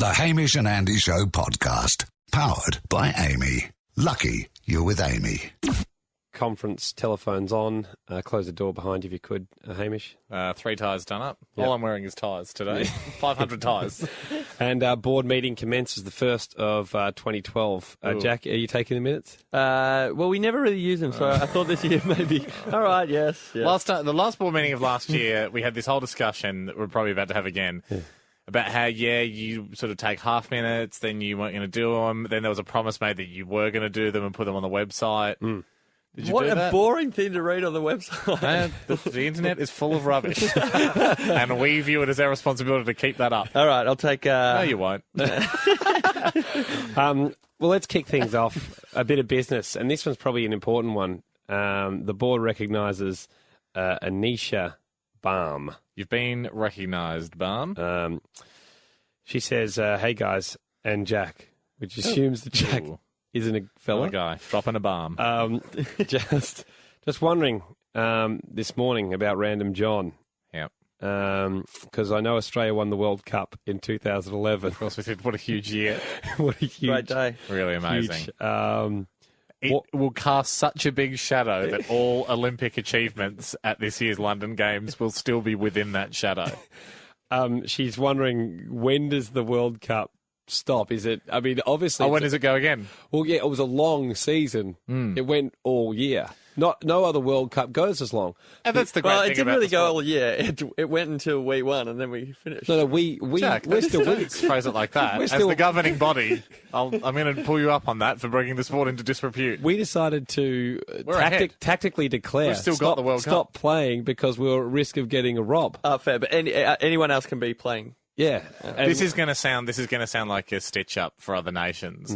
The Hamish and Andy Show podcast. Powered by Amy. Lucky you're with Amy. Conference telephones on. Close the door behind you if you could, Hamish. 3 tyres done up. Yep. All I'm wearing is tyres today. 500 tyres. And our board meeting commences the 1st of 2012. Jack, are you taking the minutes? Well, we never really use them, so I thought this year maybe. All right, yes. The last board meeting of last year, we had this whole discussion that we're probably about to have again. Yeah. About how, you sort of take half minutes, then you weren't going to do them. Then there was a promise made that you were going to do them and put them on the website. Did you what do a that? boring thing to read on the website. The internet is full of rubbish. And we view it as our responsibility to keep that up. All right, I'll take... No, you won't. Well, let's kick things off. A bit of business, and this one's probably an important one. The board recognises Anisha Balm. You've been recognised, Balm. She says, hey, guys, and Jack, which assumes that Jack isn't a fella. A guy dropping a bomb. Just wondering this morning about Random John. Yep. Because I know Australia won the World Cup in 2011. Of course we did. What a huge year. What a huge... Great day. Really amazing. Huge, it will cast such a big shadow that all Olympic achievements at this year's London Games will still be within that shadow. She's wondering, when does the World Cup stop? Is it, I mean, obviously... when does it go again? Well, yeah, it was a long season. It went all year. No other World Cup goes as long. And that's the great thing. It didn't really go all year. It went until we won, and then we finished. No, Jack, we're still winning. Phrase it like that. As the governing body, I'm going to pull you up on that for bringing the sport into disrepute. We decided to tactically declare We've still got the World Cup. Stop playing because we were at risk of getting a rob. Fair, but anyone else can be playing. Yeah. This is going to sound like a stitch up for other nations.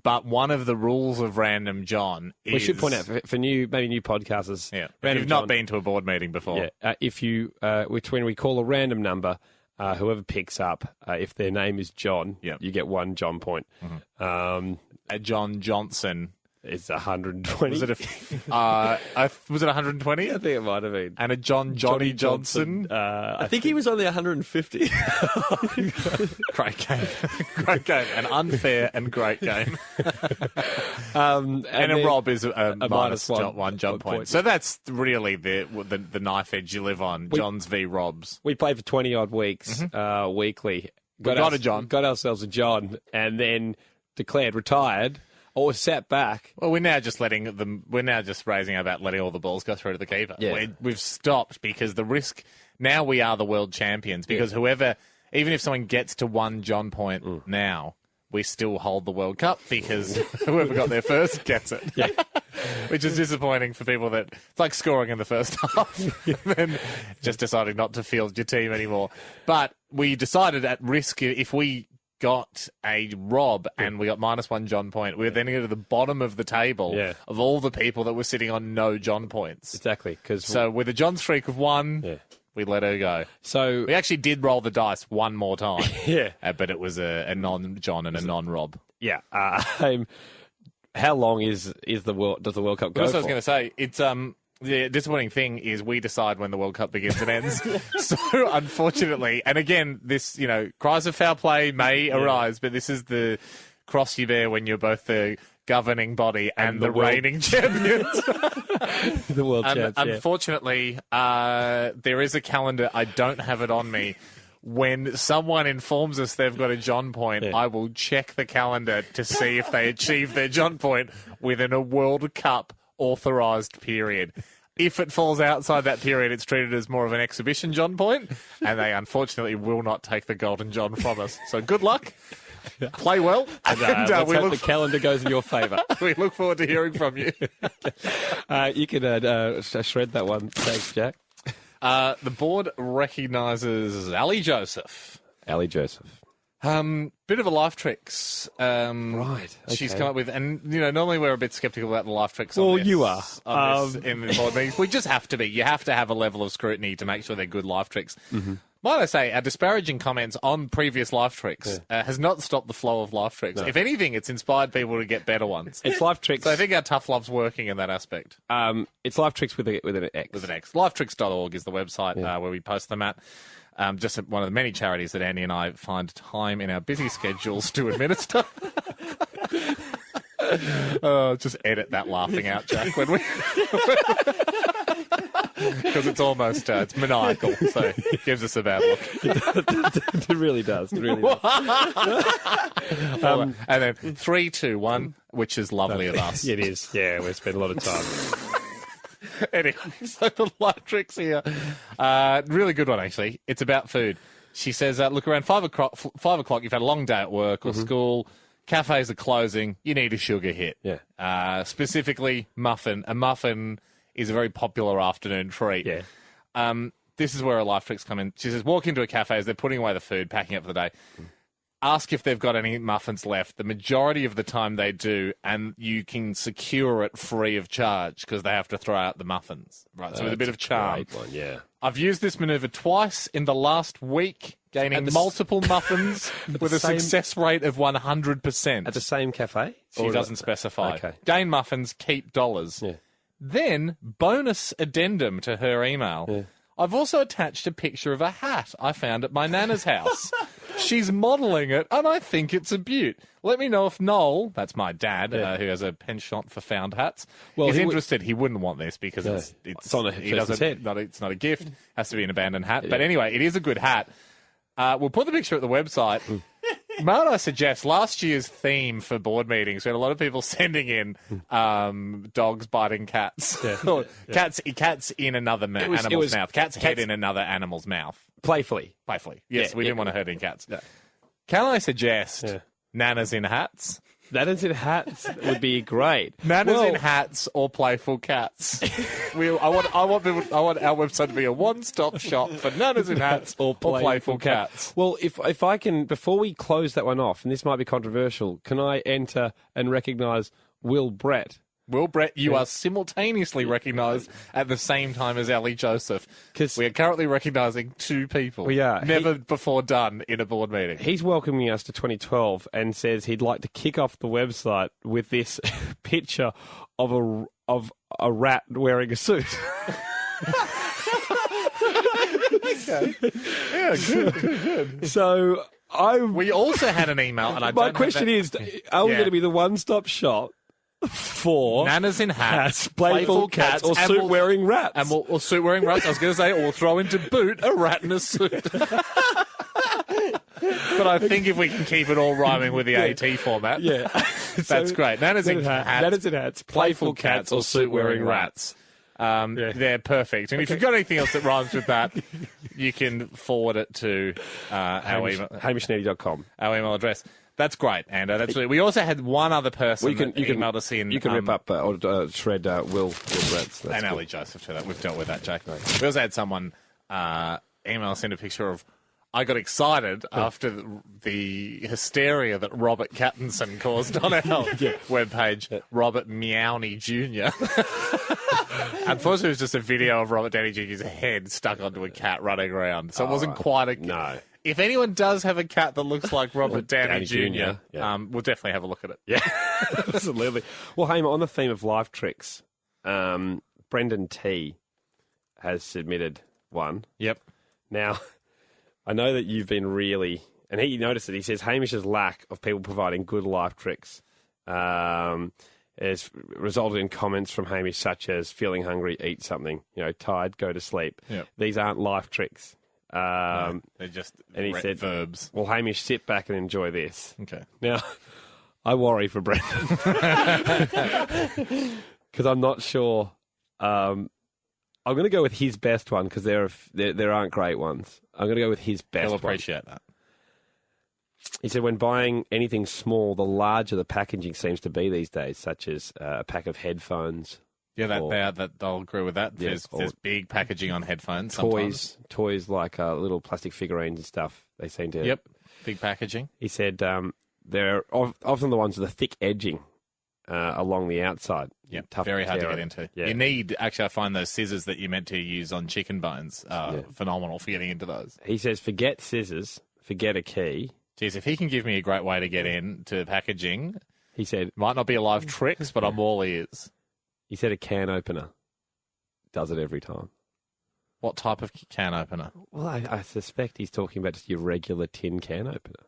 But one of the rules of Random John is... We should point out, for new podcasters... Yeah, if you've not been to a board meeting before. Yeah, when we call a random number, whoever picks up, if their name is John, you get 1 John point. A John Johnson... It's 120. Was it 120? I think it might have been. And a Johnny Johnson? I think he was only 150. Great game. Great game. An unfair and great game. and a rob is a minus one John point. So that's really the knife edge you live on, Johns v. Robs. We played for 20-odd weeks weekly. Got ourselves a John and then retired. Or sat back. Well, we're now just raising about letting all the balls go through to the keeper. Yeah. We've stopped because the risk. Now we are the world champions because even if someone gets to 1 John point now, we still hold the World Cup because whoever got there first gets it. Yeah. Which is disappointing for people that it's like scoring in the first half and then just deciding not to field your team anymore. But we decided at risk if we got a rob and we got -1 John point, we were then going to go to the bottom of the table of all the people that were sitting on no John points. Exactly. So with a John streak of 1, we let her go. So we actually did roll the dice one more time. But it was a non-John and a non-Rob. Yeah. How long does the World Cup go? That's what I was going to say. It's the disappointing thing is we decide when the World Cup begins and ends. So, unfortunately, and again, this, cries of foul play may arise, but this is the cross you bear when you're both the governing body and the reigning champions. The world champions. Unfortunately, there is a calendar. I don't have it on me. When someone informs us they've got a John point, I will check the calendar to see if they achieve their John point within a World Cup authorised period. If it falls outside that period, it's treated as more of an exhibition John point, and they unfortunately will not take the Golden John from us. So good luck, play well, and let's hope the calendar goes in your favour. We look forward to hearing from you. You can shred that one. Thanks, Jack. The board recognises Ali Joseph. Bit of a life tricks. Right. Okay. She's come up with, and normally we're a bit sceptical about the life tricks. Well, you are in the board meetings. We just have to be. You have to have a level of scrutiny to make sure they're good life tricks. Might I say, our disparaging comments on previous life tricks has not stopped the flow of life tricks. No. If anything, it's inspired people to get better ones. It's life tricks. So I think our tough love's working in that aspect. It's life tricks with an X. With an X. Lifetricks.org is the website where we post them at. Just one of the many charities that Andy and I find time in our busy schedules to administer. Just edit that laughing out, Jack, when we... Because it's almost, it's maniacal, so it gives us a bad look. It really does. It really does. And then 3, 2, 1, which is lovely of us. It is. Yeah, we spent a lot of time. Anyway, so the life tricks here. Really good one, actually. It's about food. She says, look, around 5 o'clock, you've had a long day at work or school, cafes are closing, you need a sugar hit. Yeah. Specifically, muffin. A muffin is a very popular afternoon treat. Yeah. This is where her life tricks come in. She says, walk into a cafe as they're putting away the food, packing up for the day. Ask if they've got any muffins left. The majority of the time they do, and you can secure it free of charge because they have to throw out the muffins. Right, so with a bit of charm. Great one, yeah. I've used this manoeuvre twice in the last week, gaining multiple muffins with a success rate of 100%. At the same cafe? She doesn't specify. Okay. Gain muffins, keep dollars. Yeah. Then, bonus addendum to her email. Yeah. I've also attached a picture of a hat I found at my nana's house. She's modelling it, and I think it's a beaut. Let me know if Noel, that's my dad, who has a penchant for found hats, is interested. He wouldn't want this because it's on a person's head. It's not a gift. It has to be an abandoned hat. Yeah. But anyway, it is a good hat. We'll put the picture at the website. Might I suggest last year's theme for board meetings? We had a lot of people sending in dogs biting cats, cats in another animal's mouth, cat's head in another animal's mouth, playfully. Yes, we didn't want to hurt any cats. Yeah. Can I suggest nanas in hats? Nanas in hats would be great. Nanas in hats or playful cats. I want our website to be a one-stop shop for nanas in hats or playful cats. Well, if I can, before we close that one off, and this might be controversial, can I enter and recognise Will Brett? Will Brett, you are simultaneously recognised at the same time as Ali Joseph. Because we are currently recognising two people. We are. Never before done in a board meeting. He's welcoming us to 2012 and says he'd like to kick off the website with this picture of a rat wearing a suit. Okay. Yeah, good. So we also had an email, and my question is, are we going to be the one-stop shop for nanas in hats, playful cats, or suit-wearing rats? Or suit-wearing rats, I was going to say, or we'll throw into boot a rat in a suit. But I think if we can keep it all rhyming with the AT format, that's great. Nanas in hats, playful cats, or suit-wearing rats. They're perfect. And if you've got anything else that rhymes with that, you can forward it to our email, HamishNetty.com. Our email address. That's great, and we also had one other person you can emailed us in. You can rip up or shred Will Brett's. And Ali Joseph too. We've dealt with that, Jack. Right. We also had someone email us in a picture of. I got excited after the hysteria that Robert Cattinson caused on our webpage. Robert Meowney Jr. Unfortunately, it was just a video of Robert Downey Jr.'s head stuck onto a cat running around, so it wasn't quite a. No. If anyone does have a cat that looks like Robert Downey Jr., we'll definitely have a look at it. Yeah, absolutely. Well, hey, on the theme of life tricks, Brendan T has submitted one. Yep. Now, I know that you've been really... And he noticed it. He says Hamish's lack of people providing good life tricks has resulted in comments from Hamish such as feeling hungry, eat something, tired, go to sleep. Yep. These aren't life tricks. No, they're just said, verbs. Well, Hamish, sit back and enjoy this. Okay. Now, I worry for Brendan. Because I'm not sure. I'm going to go with his best one because there aren't great ones. I'm going to go with his best He'll appreciate that. He said when buying anything small, the larger the packaging seems to be these days, such as a pack of headphones. Yeah, I'll agree with that. There's big packaging on headphones. Toys like little plastic figurines and stuff. They seem to. Yep, big packaging. He said they're often the ones with the thick edging along the outside. Yeah, very hard to get into. Yeah. You need, actually, I find those scissors that you meant to use on chicken bones phenomenal for getting into those. He says, forget scissors, forget a key. Geez, if he can give me a great way to get into packaging, he said, might not be a live tricks, but I'm all ears. He said a can opener does it every time. What type of can opener? Well, I suspect he's talking about just your regular tin can opener.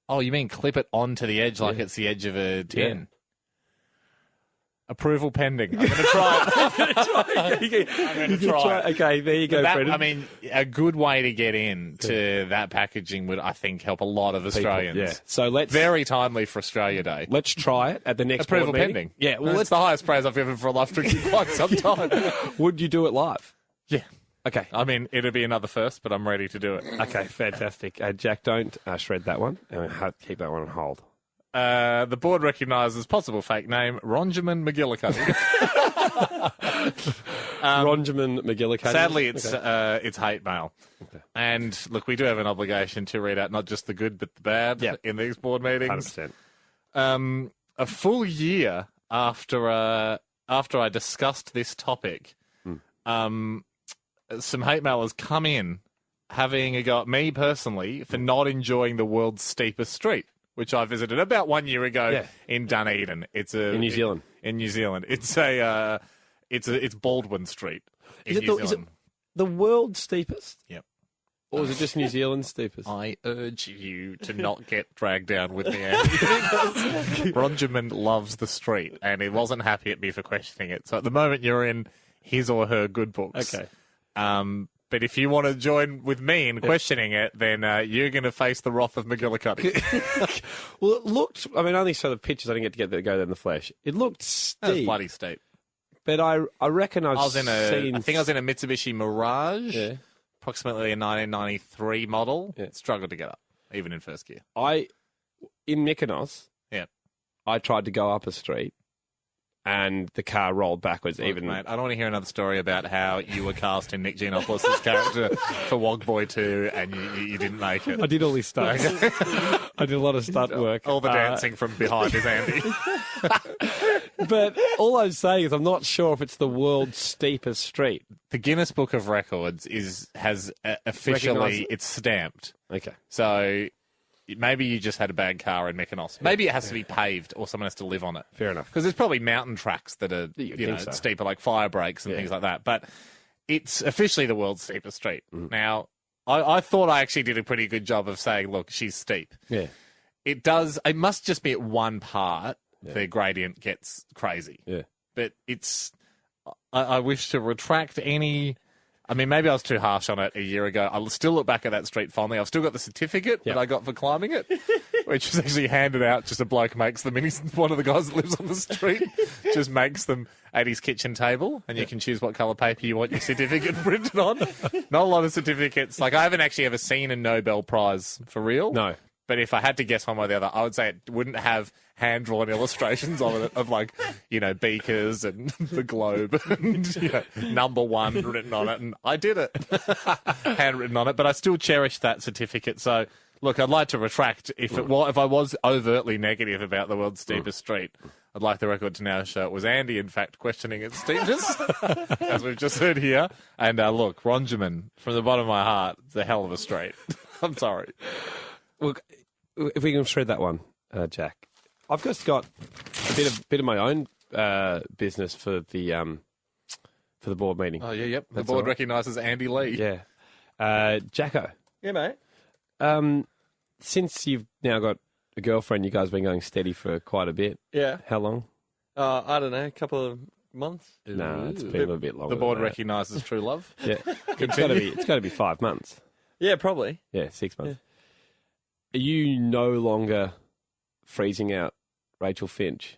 Oh, you mean clip it onto the edge like it's the edge of a tin? Yeah. Approval pending. I'm going to try it. I'm going to try it. Okay, there you go, That, Brendan. I mean, a good way to get into that packaging would, I think, help a lot of Australians. Yeah. So let's Very timely for Australia Day. let's try it at the next Approval board meeting. pending. Yeah. Well, That's let's. the highest praise I've given for a life drink in quite some time. Would you do it live? Yeah. Okay. I mean, it'll be another first, but I'm ready to do it. Okay. Fantastic. Jack, don't shred that one. Keep that one on hold. The board recognises possible fake name, Ronjamin McGillicuddy. Ronjamin McGillicuddy. Sadly, it's hate mail. Okay. And look, we do have an obligation to read out not just the good but the bad in these board meetings. 100%. A full year after I discussed this topic, some hate mail has come in having a go at me personally for not enjoying the world's steepest street, which I visited about 1 year ago in Dunedin. It's in New Zealand. In New Zealand, it's Baldwin Street in New Is it Zealand. the world's steepest? Yep. Or is it just New Zealand's steepest? I urge you to not get dragged down with me, Andy, because Ronjamin loves the street, and he wasn't happy at me for questioning it. So at the moment, you're in his or her good books. Okay. But if you want to join with me in questioning it, then you're going to face the wrath of McGillicuddy. Well, it looked. I mean, I only saw the pictures. I didn't get to go there in the flesh. It looked steep. Bloody steep. But I reckon I seen. think I was in a Mitsubishi Mirage, Yeah. approximately a 1993 model. Yeah. Struggled to get up, even in first gear. In Mykonos, Yeah. I tried to go up a street, and the car rolled backwards. Look, even mate, I don't want to hear another story about how you were cast in Nick Giannopoulos' character for Wogboy 2 and you didn't make it. I did all these stunts. I did a lot of stunt work. All the dancing from behind is Andy. But all I'm saying is I'm not sure if it's the world's steepest street. The Guinness Book of Records has officially, Recognised- it's stamped. Okay. So maybe you just had a bad car in Mykonos. Maybe it has to be paved or someone has to live on it. Fair enough. Because there's probably mountain tracks that are so. steeper, like fire breaks and things like that. But it's officially the world's steepest street. Now, I thought I actually did a pretty good job of saying, look, she's steep. Yeah. It must just be at one part the gradient gets crazy. Yeah. But I wish to retract any... I mean, maybe I was too harsh on it a year ago. I'll still look back at that street fondly. I've still got the certificate that I got for climbing it, which was actually handed out. Just a bloke makes them. One of the guys that lives on the street just makes them at his kitchen table, and you can choose what colour paper you want your certificate printed on. Not a lot of certificates. Like, I haven't actually ever seen a Nobel Prize for real. No. But if I had to guess one way or the other, I would say it wouldn't have hand-drawn illustrations of it, of like, beakers and the globe and, number one written on it. And I did it. Handwritten on it. But I still cherish that certificate. So, look, I'd like to retract. If I was overtly negative about the world's steepest street, I'd like the record to now show it was Andy, in fact, questioning its steepness, as we've just heard here. And look, Ronjamin, from the bottom of my heart, it's a hell of a street. I'm sorry. Look, if we can shred that one, Jack, I've just got a bit of my own business for the board meeting. Oh, yeah, yep. The That's board all right. recognises Andy Lee. Yeah, Jacko. Yeah, mate. Since you've now got a girlfriend, you guys have been going steady for quite a bit. Yeah. How long? I don't know, a couple of months. No, it's been a bit longer. The board than that. recognises true love. Yeah, it's got to be 5 months. Yeah, probably. Yeah, 6 months. Are you no longer freezing out Rachel Finch,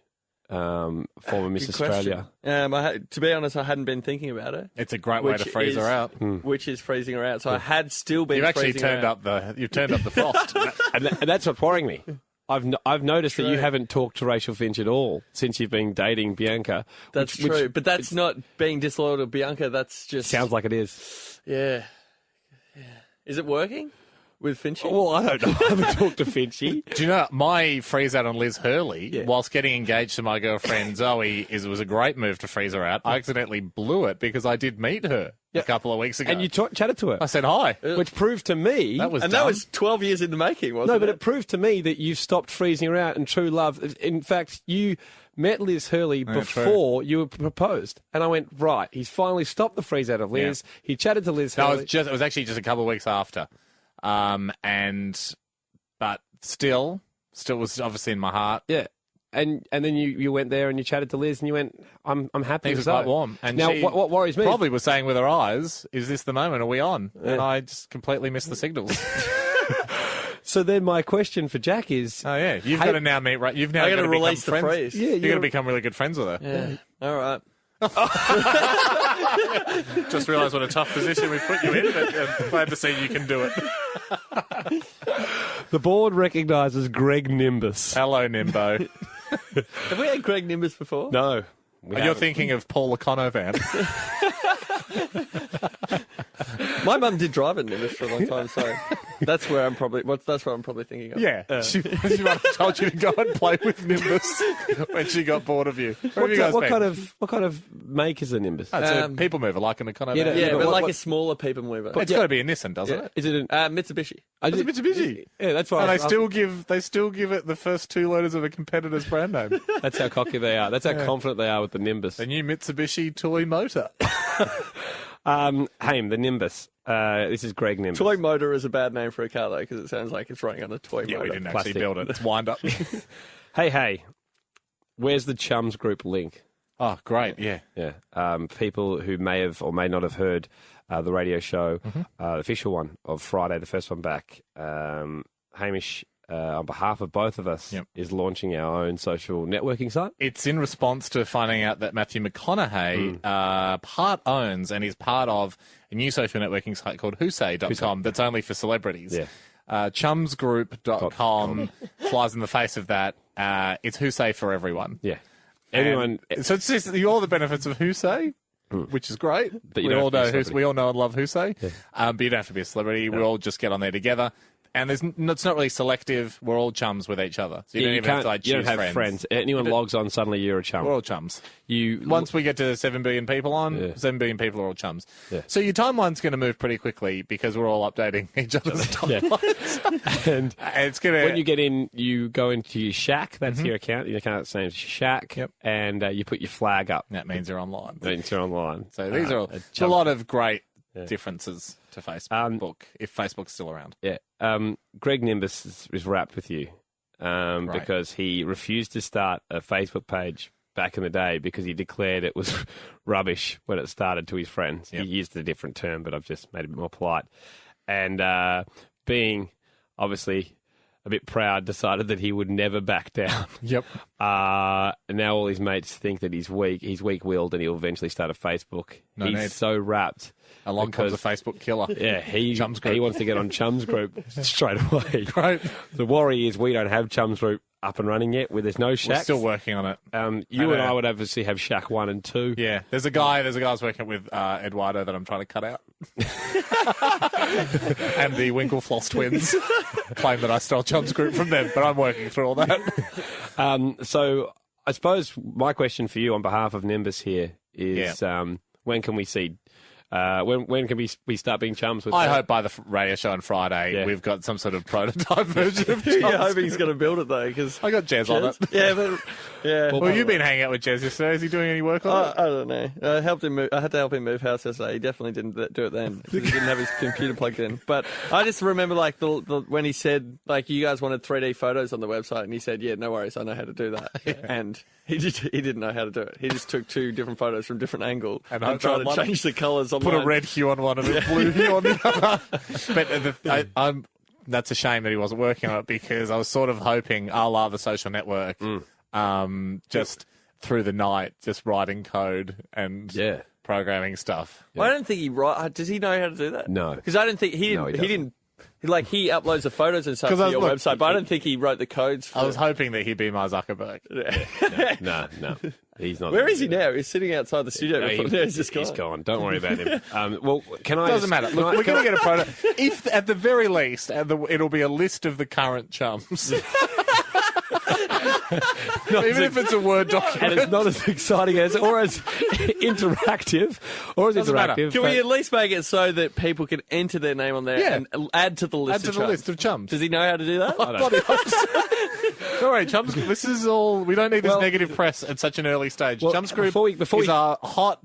former Miss Good Australia? question. To be honest, I hadn't been thinking about it, It's a great way Which to freeze her is- out. which is freezing her out. So I had still been You've actually freezing her turned out. up the frost. And that's what's worrying me. I've noticed that you True. haven't talked to Rachel Finch at all since you've been dating Bianca. That's which true. But that's not being disloyal to Bianca. That's just... sounds like it is. Yeah. Is it working with Finchy? Well, I don't know. I haven't talked to Finchy. Do you know my freeze out on Liz Hurley, whilst getting engaged to my girlfriend Zoe, was a great move to freeze her out. I accidentally blew it because I did meet her a couple of weeks ago. And you chatted to her. I said hi. Which proved to me... That was And dumb. that was 12 years in the making, wasn't it? No, but it proved to me that you've stopped freezing her out and true love. In fact, you met Liz Hurley before you were proposed. And I went, right, he's finally stopped the freeze out of Liz. Yeah. He chatted to Liz No, Hurley. it was actually just a couple of weeks after. But still was obviously in my heart. Yeah. And then you went there and you chatted to Liz and you went, I'm happy. Things were quite warm. And now, she what worries me... probably was saying with her eyes, is this the moment? Are we on? Yeah. And I just completely missed the signals. So then my question for Jack is... Oh, yeah. You've got to now meet... You've now got to release become the friends. phrase. Yeah, You've got to become really good friends with her. Yeah. All right. Just realised what a tough position we put you in, but glad to see you can do it. The board recognises Greg Nimbus. Hello, Nimbo. Have we had Greg Nimbus before? No. You're thinking of Paul Econovan. My mum did drive a Nimbus for a long time, so that's where I'm probably thinking of. Yeah. She might have told you to go and play with Nimbus when she got bored of you. What kind of make is a Nimbus? It's a people mover, like an Econovan. Yeah, but what- like a smaller people mover. It's got to be a Nissan, doesn't it? Is it an Mitsubishi. It's a Mitsubishi. Yeah, that's why. And they still give it the first two letters of a competitor's brand name. That's how cocky they are. That's how confident they are with the Nimbus. The new Mitsubishi toy motor. Haim, the Nimbus. This is Greg Nimbus. Toy motor is a bad name for a car, though, because it sounds like it's running on a toy Yeah, motor. we didn't Plastic. actually build it. It's wind up. Hey, where's the Chums Group link? Oh, great. Yeah. Yeah. People who may have or may not have heard the radio show, the official one of Friday, the first one back, Hamish, on behalf of both of us, is launching our own social networking site. It's in response to finding out that Matthew McConaughey part owns and is part of a new social networking site called Husay.com that's only for celebrities. Yeah. Chumsgroup.com flies in the face of that. It's Husay for everyone. Yeah. Everyone. So it's just all the benefits of Husay, which is great. But you we don't all have to be a know celebrity. we all know and love Husay. But you don't have to be a celebrity. We all just get on there together. And it's not really selective. We're all chums with each other. So you don't even have to choose you don't have friends. Anyone logs on, suddenly you're a chum. We're all chums. You Once we get to 7 billion people on, 7 billion people are all chums. Yeah. So your timeline's going to move pretty quickly because we're all updating each other's timelines. and It's going to... when you get in, you go into your Shack. That's your account. Your account's name's Shack. Yep. And you put your flag up. That means you're online. That means you're online. So these are it's a lot of great differences to Facebook, if Facebook's still around. Yeah. Greg Nimbus is wrapped with you because he refused to start a Facebook page back in the day because he declared it was rubbish when it started to his friends. Yep. He used a different term, but I've just made it a bit more polite. And being obviously a bit proud, decided that he would never back down. Yep. And now all his mates think that he's weak. He's weak-willed and he'll eventually start a Facebook. No he's need. so wrapped. Along comes a Facebook killer. Yeah, Chums Group. he wants to get on Chums Group straight away. Right. The worry is we don't have Chums Group up and running yet, where there's no Shack. We're still working on it. You and I would obviously have Shack 1 and 2. Yeah. There's a guy I was working with, Eduardo, that I'm trying to cut out. And the Winklefloss twins claim that I stole Chums Group from them, but I'm working through all that. So I suppose my question for you on behalf of Nimbus here is when can we see... when can we start being chums with I that? hope by the radio show on Friday we've got some sort of prototype version of Chums. You're hoping he's going to build it, though, because... I got Jez on it. Yeah, but... Yeah. Well, you've been hanging out with Jez yesterday. Is he doing any work on it? I don't know. I helped him. I had to help him move house yesterday. He definitely didn't do it then. He didn't have his computer plugged in. But I just remember, like, the when he said, like, you guys wanted 3D photos on the website, and he said, "Yeah, no worries, I know how to do that." And he didn't know how to do it. He just took two different photos from different angles and tried to change the colours on. Put a red hue on one and a blue hue on the other. But that's a shame that he wasn't working on it because I was sort of hoping, a la the social network, just through the night, just writing code and programming stuff. I don't think he does he know how to do that? No. Because I don't think he didn't. Like, he uploads the photos and stuff to your website, but I don't think he wrote the codes for I was hoping that he'd be my Zuckerberg. No. He's not. Where is he now? He's sitting outside the studio. He's just gone. He's gone. Don't worry about him. Well, can I? Doesn't matter. Look, we're going to get a proto. If at the very least, it'll be a list of the current chums. Even if it's a Word document. And it's not as exciting as interactive. Doesn't matter. Interactive. Can we at least make it so that people can enter their name on there and add to the list of chums? Does he know how to do that? All right, Chums. This is all. We don't need this negative press at such an early stage. Chums Group is a hot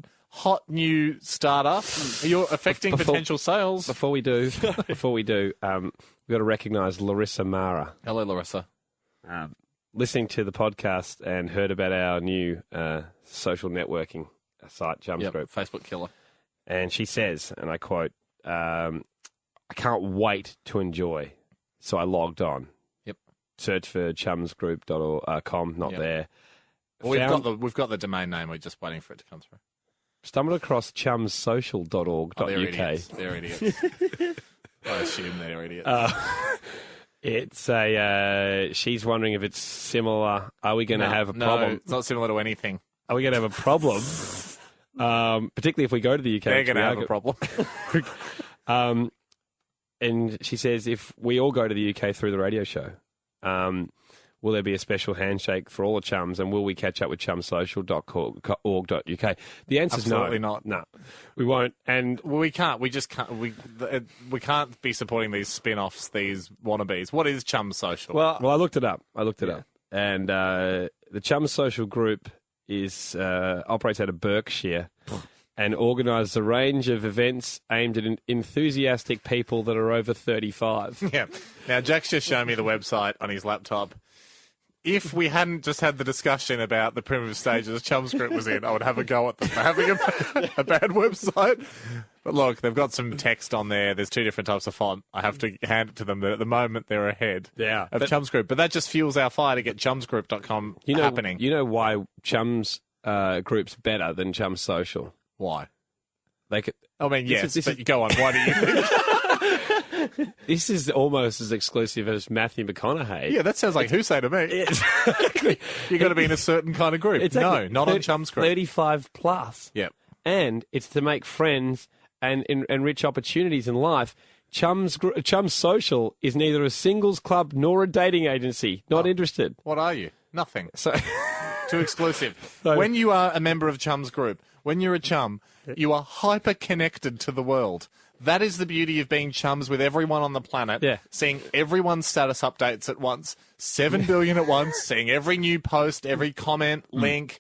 new startup. You're affecting potential sales. Before we do, we've got to recognise Larissa Mara. Hello, Larissa. Listening to the podcast and heard about our new social networking site, Chums Group. Facebook killer. And she says, and I quote, I can't wait to enjoy. So I logged on. Yep. Search for chumsgroup.com, not there. Well, we've got the domain name. We're just waiting for it to come through. Stumbled across chumssocial.org.uk. They're idiots. I assume they're idiots. It's she's wondering if it's similar. Are we going to have a problem? No, it's not similar to anything. Are we going to have a problem? Particularly if we go to the UK. They're going to have a problem. And she says if we all go to the UK through the radio show, will there be a special handshake for all the chums, and will we catch up with chumsocial.org.uk? The answer is no. Absolutely not. No, we won't. And we can't. We just can't. We can't be supporting these spin-offs, these wannabes. What is Chum Social? Well, I looked it up. And the Chum Social Group operates out of Berkshire and organises a range of events aimed at enthusiastic people that are over 35. Yeah. Now, Jack's just shown me the website on his laptop. If we hadn't just had the discussion about the primitive stages Chums Group was in, I would have a go at them for having a bad website. But look, they've got some text on there. There's two different types of font. I have to hand it to them. At the moment, they're ahead of Chums Group. But that just fuels our fire to get chumsgroup.com happening. You know why Chums Group's better than Chums Social? Why? They could. I mean, yes, but go on. Why do you think? This is almost as exclusive as Matthew McConaughey. Yeah, that sounds like Hussein to me. Exactly. You've got to be in a certain kind of group. No, not on Chums Group. 35 plus. Yep. And it's to make friends and enrich opportunities in life. Chums Social is neither a singles club nor a dating agency. Not interested. What are you? Nothing. So too exclusive. When you are a member of Chums Group, when you're a chum, you are hyper-connected to the world. That is the beauty of being chums with everyone on the planet. Yeah. Seeing everyone's status updates at once. 7 billion at once. Seeing every new post, every comment, link.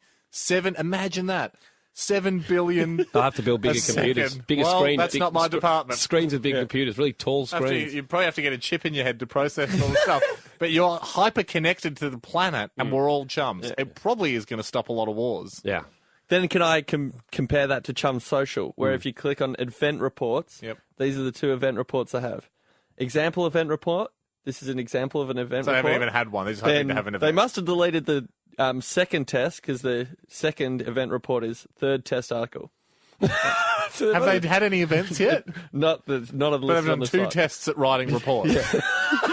Imagine that. 7 billion. I have to build bigger computers. Bigger screens. That's not my department. Screens with big computers, really tall screens. You probably have to get a chip in your head to process all the stuff. But you're hyper-connected to the planet, and we're all chums. Yeah. It probably is going to stop a lot of wars. Yeah. Then can I compare that to Chum Social, where if you click on event reports, these are the two event reports I have. Example event report. This is an example of an event report. So they haven't even had one. They just hoping to have an event. They must have deleted the second test because the second event report is third test article. So have they had any events yet? Not of the list on the done two site. tests at writing reports.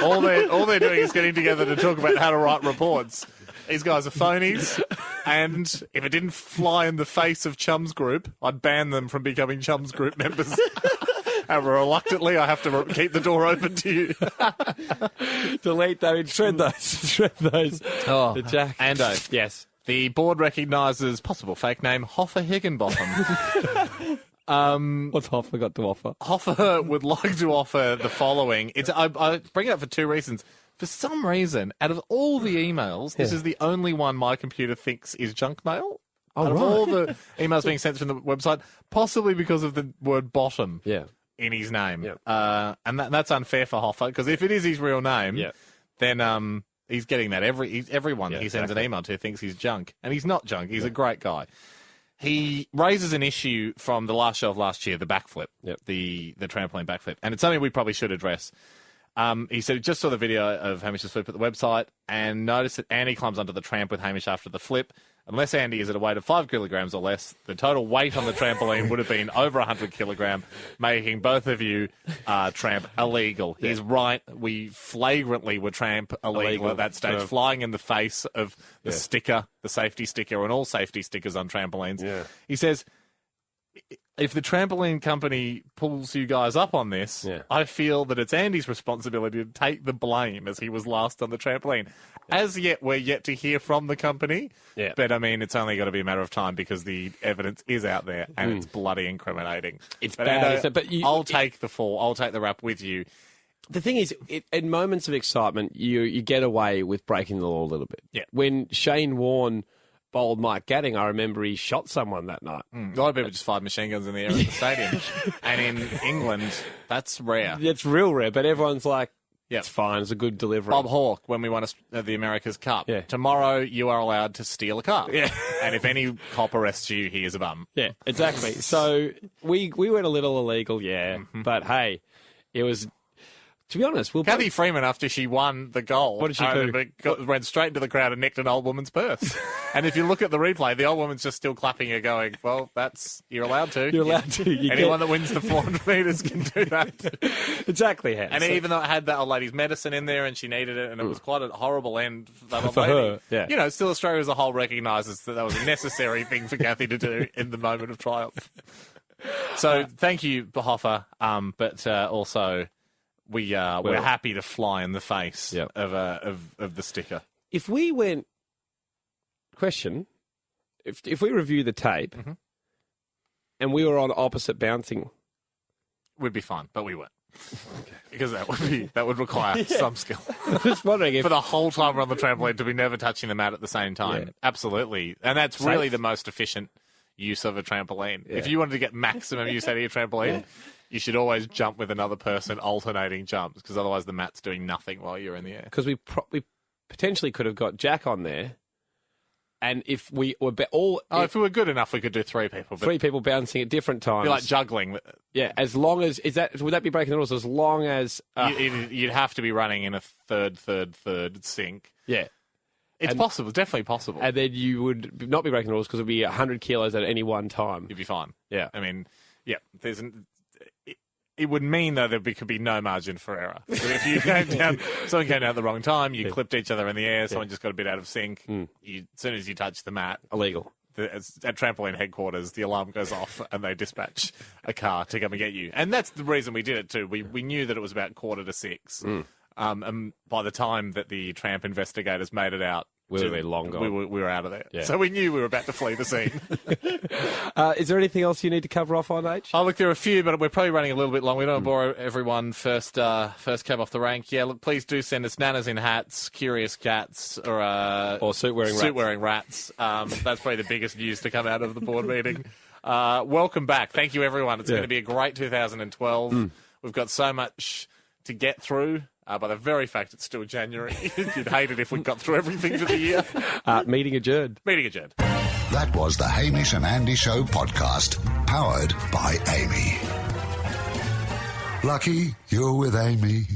all they're doing is getting together to talk about how to write reports. These guys are phonies, and if it didn't fly in the face of Chums Group, I'd ban them from becoming Chums Group members. However, reluctantly, I have to keep the door open to you. Delete those. Shred those. Oh, Jack. Ando. Yes. The board recognises possible fake name Hoffer Higginbotham. What's Hoffer got to offer? Hoffer would like to offer the following. I bring it up for two reasons. For some reason, out of all the emails, this is the only one my computer thinks is junk mail. Out of all the emails being sent from the website, possibly because of the word bottom in his name. Yeah. And that's unfair for Hoffer, because if it is his real name, then he's getting that. Everyone he sends an email to thinks he's junk. And he's not junk. He's a great guy. He raises an issue from the last show of last year, the backflip, the trampoline backflip. And it's something we probably should address. He said he just saw the video of Hamish's flip at the website and noticed that Andy climbs onto the tramp with Hamish after the flip. Unless Andy is at a weight of 5 kilograms or less, the total weight on the trampoline would have been over 100 kilogram, making both of you tramp illegal. He's right. We flagrantly were tramp illegal at that stage, flying in the face of the sticker, the safety sticker, and all safety stickers on trampolines. Yeah. He says, if the trampoline company pulls you guys up on this, I feel that it's Andy's responsibility to take the blame as he was last on the trampoline. As yet, we're yet to hear from the company. Yeah. But, I mean, it's only got to be a matter of time because the evidence is out there and it's bloody incriminating. It's bad. I'll take the fall. I'll take the rap with you. The thing is, in moments of excitement, you get away with breaking the law a little bit. Yeah. When Shane Warne bowled Mike Gatting, I remember he shot someone that night. A lot of people just fired machine guns in the air at the stadium. And in England, that's rare. It's real rare, but everyone's like, it's fine, it's a good delivery. Bob Hawke, when we won the America's Cup. Yeah. Tomorrow, you are allowed to steal a car. Yeah. And if any cop arrests you, he is a bum. Yeah, exactly. So we went a little illegal, but hey, it was... To be honest, Kathy Freeman, after she won the goal, what did she do? Went straight into the crowd and nicked an old woman's purse. And if you look at the replay, the old woman's just still clapping her, going, "Well, you're allowed to. You're allowed to. Anyone that wins the 400 metres can do that." Exactly. And even though it had that old lady's medicine in there and she needed it, and it was quite a horrible end for that old lady, her, still Australia as a whole recognises that was a necessary thing for Kathy to do in the moment of triumph. So thank you, Hoffa, but also. We're happy to fly in the face of the sticker. If we went, if we review the tape and we were on opposite bouncing, we'd be fine, but we weren't. Because that would require some skill. Just wondering if for the whole time we're on the trampoline to be never touching the mat at the same time. Yeah. Absolutely, and that's really the most efficient use of a trampoline. Yeah. If you wanted to get maximum use out of your trampoline. You should always jump with another person, alternating jumps, because otherwise the mat's doing nothing while you're in the air. Because we potentially could have got Jack on there, and if we were if we were good enough, we could do 3 people. Three people bouncing at different times. Be like juggling. Yeah, as long as would that be breaking the rules? As long as you'd have to be running in a third sync. Yeah. It's possible, definitely possible. And then you would not be breaking the rules because it would be 100 kilos at any one time. You'd be fine. Yeah. I mean, it would mean, though, there could be no margin for error. So if you someone came down at the wrong time, you clipped each other in the air, someone just got a bit out of sync, as soon as you touch the mat... Illegal. At trampoline headquarters, the alarm goes off and they dispatch a car to come and get you. And that's the reason we did it, too. We knew that it was about 5:45. And by the time that the tramp investigators made it out, we were long gone. We were out of there. Yeah. So we knew we were about to flee the scene. Is there anything else you need to cover off on, H? Oh, look, there are a few, but we're probably running a little bit long. We don't want to bore everyone first cab off the rank. Yeah, look, please do send us nanas in hats, curious cats, or suit-wearing rats. That's probably the biggest news to come out of the board meeting. Welcome back. Thank you, everyone. It's going to be a great 2012. We've got so much to get through. By the very fact it's still January, you'd hate it if we got through everything for the year. Meeting adjourned. Meeting adjourned. That was the Hamish and Andy Show podcast, powered by Amy. Lucky you're with Amy.